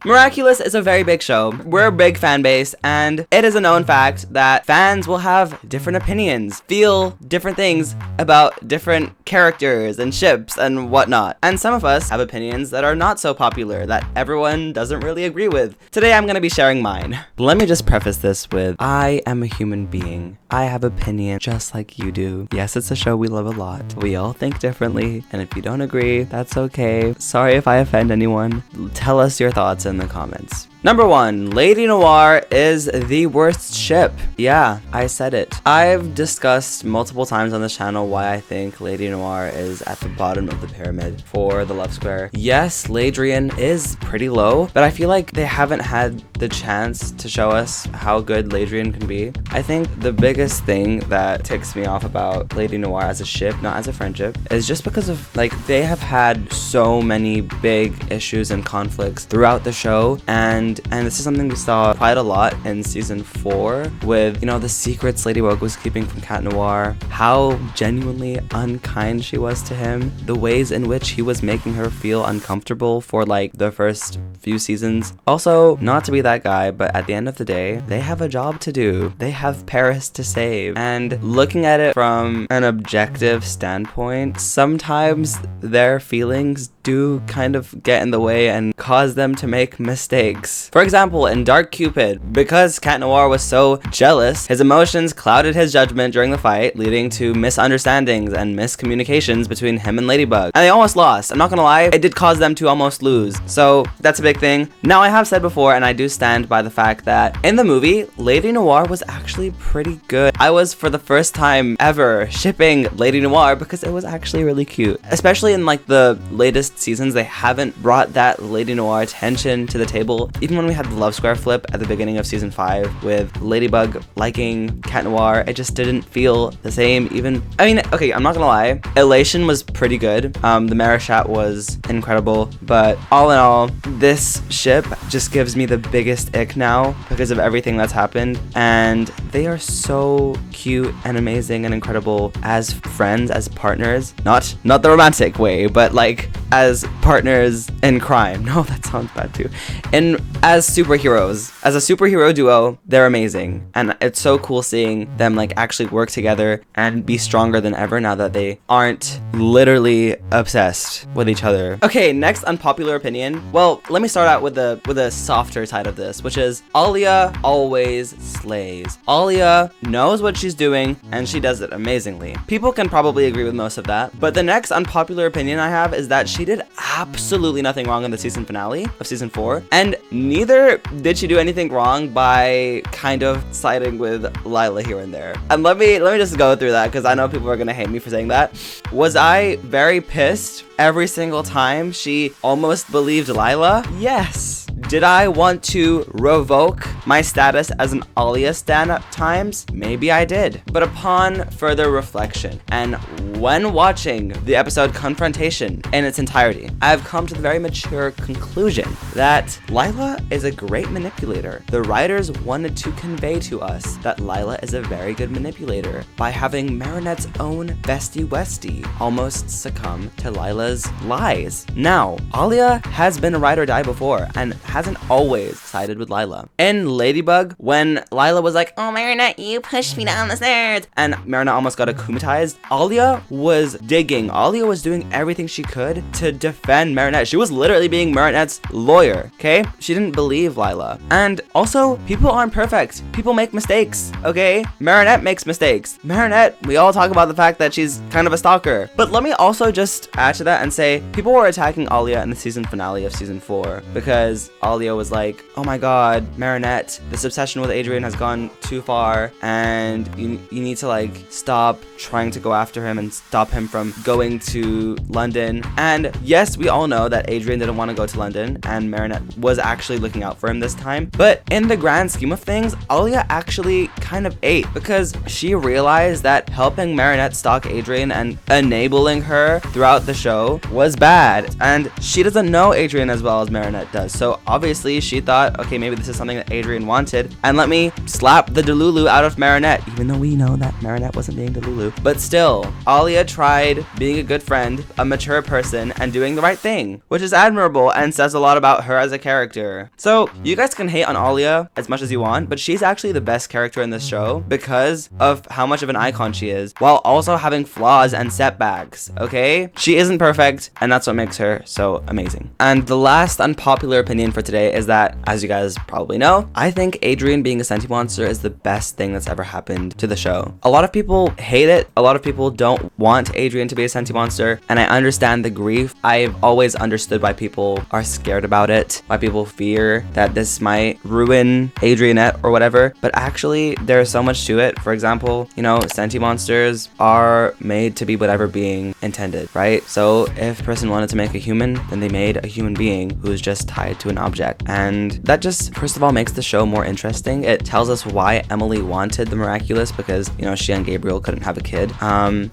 Miraculous is a very big show. We're a big fan base, and it is a known fact that fans will have different opinions, feel different things about different characters and ships and whatnot. And some of us have opinions that are not so popular, that everyone doesn't really agree with. Today I'm going to be sharing mine. Let me just preface this with, I am a human being. I have opinions just like you do. Yes, it's a show we love a lot. We all think differently, and if you don't agree, that's okay. Sorry if I offend anyone. Tell us your thoughts in the comments. Number 1, Lady Noir is the worst ship. Yeah, I said it. I've discussed multiple times on this channel why I think Lady Noir is at the bottom of the pyramid for the love square. Yes, Ladrian is pretty low, but I feel like they haven't had the chance to show us how good Ladrian can be. I think the biggest thing that ticks me off about Lady Noir as a ship, not as a friendship, is just because of, like, they have had so many big issues and conflicts throughout the show, and this is something we saw quite a lot in season 4 with, you know, the secrets Ladybug was keeping from Cat Noir, how genuinely unkind she was to him, the ways in which he was making her feel uncomfortable for like the first few seasons. Also, not to be that guy, but at the end of the day, they have a job to do. They have Paris to save. And looking at it from an objective standpoint, sometimes their feelings do kind of get in the way and cause them to make mistakes. For example, in Dark Cupid, because Cat Noir was so jealous, his emotions clouded his judgment during the fight, leading to misunderstandings and miscommunications between him and Ladybug. And they almost lost. I'm not gonna lie, it did cause them to almost lose. So that's a big thing. Now, I have said before, and I do stand by the fact that in the movie, Lady Noir was actually pretty good. I was, for the first time ever, shipping Lady Noir because it was actually really cute. Especially in like the latest seasons, they haven't brought that Lady Noir attention to the table. Even when we had the love square flip at the beginning of season 5 with Ladybug liking Cat Noir, it just didn't feel the same. Even, I mean, okay, I'm not gonna lie, Elation was pretty good. The Marichat was incredible, but all in all, this ship just gives me the biggest ick now because of everything that's happened, and they are so cute and amazing and incredible as friends, as partners. Not the romantic way, but like as partners in crime. No, that sounds bad too. And as superheroes, as a superhero duo, they're amazing, and it's so cool seeing them like actually work together and be stronger than ever now that they aren't literally obsessed with each other. Okay, next unpopular opinion. Well, let me start out with a softer side of this, which is Alia always slays. Alia knows what she's doing, and she does it amazingly. People can probably agree with most of that, but the next unpopular opinion I have is that she did absolutely nothing wrong in the season finale of season 4, and neither did she do anything wrong by kind of siding with Lila here and there. And let me just go through that because I know people are gonna hate me for saying that. Was I very pissed every single time she almost believed Lila? Yes. Did I want to revoke my status as an Alia stan at times? Maybe I did. But upon further reflection, and when watching the episode Conformation in its entirety, I've come to the very mature conclusion that Lila is a great manipulator. The writers wanted to convey to us that Lila is a very good manipulator by having Marinette's own bestie Westie almost succumb to Lila's lies. Now, Alia has been a ride or die before and hasn't always sided with Lila. In Ladybug, when Lila was like, "Oh, Marinette, you pushed me down the stairs," and Marinette almost got akumatized, Alia was digging. Alia was doing everything she could to defend Marinette. She was literally being Marinette's lawyer, okay? She didn't believe Lila. And also, people aren't perfect. People make mistakes, okay? Marinette makes mistakes. Marinette, we all talk about the fact that she's kind of a stalker. But let me also just add to that and say, people were attacking Alia in the season finale of season 4 because Alia was like, "Oh my god, Marinette, this obsession with Adrian has gone too far, and you need to like stop trying to go after him and stop him from going to London." And yes, we all know that Adrian didn't want to go to London, and Marinette was actually looking out for him this time. But in the grand scheme of things, Alia actually kind of ate because she realized that helping Marinette stalk Adrian and enabling her throughout the show was bad, and she doesn't know Adrian as well as Marinette does. So obviously she thought, okay, maybe this is something that Adrian wanted, and let me slap the Delulu out of Marinette, even though we know that Marinette wasn't being Delulu. But still, Alia tried being a good friend, a mature person, and doing the right thing, which is admirable and says a lot about her as a character. So you guys can hate on Alia as much as you want, but she's actually the best character in this show because of how much of an icon she is, while also having flaws and setbacks, okay? She isn't perfect, and that's what makes her so amazing. And the last unpopular opinion for today is that, as you guys probably know, I think Adrian being a sentient monster is the best thing that's ever happened to the show. A lot of people hate it. A lot of people don't want Adrian to be a sentient monster, and I understand the grief. I've always understood why people are scared about it, why people fear that this might ruin Adrianette or whatever, but actually there's so much to it. For example, you know, sentient monsters are made to be whatever being intended, right? So if a person wanted to make a human, then they made a human being who's just tied to an object, and that just, first of all, makes the show more interesting. It tells us why Emily wanted the Miraculous, because, you know, she and Gabriel couldn't have a kid.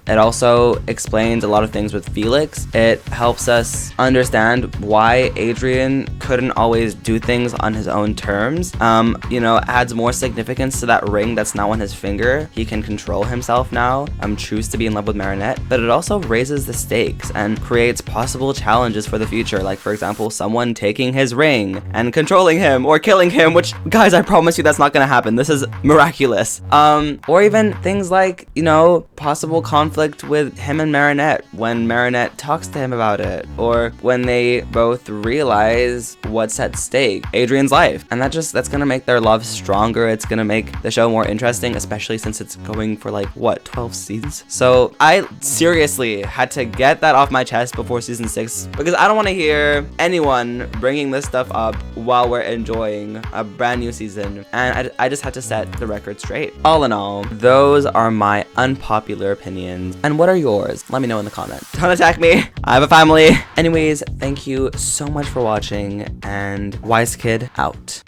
It also explains a lot of things with Felix. It helps us understand why Adrian couldn't always do things on his own terms. You know, adds more significance to that ring that's now on his finger. He can control himself now, choose to be in love with Marinette, but it also raises the stakes and creates possible challenges for the future, like for example, someone taking his ring and controlling him or killing him, which, guys, I promise you that's not gonna happen. This is Miraculous. Or even things like, you know, possible conflict with him and Marinette when Marinette talks to him about it, or when they both realize what's at stake, Adrian's life, and that's gonna make their love stronger. It's gonna make the show more interesting, especially since it's going for like, what, 12 seasons? So I seriously had to get that off my chest before season 6, because I don't want to hear anyone bringing this stuff up while we're enjoying a brand new season, and I just had to set the record straight. All in all, those are my unpopular opinions. And what are yours? Let me know in the comments. Don't attack me. I have a family. Anyways, thank you so much for watching, and Wise Kid out.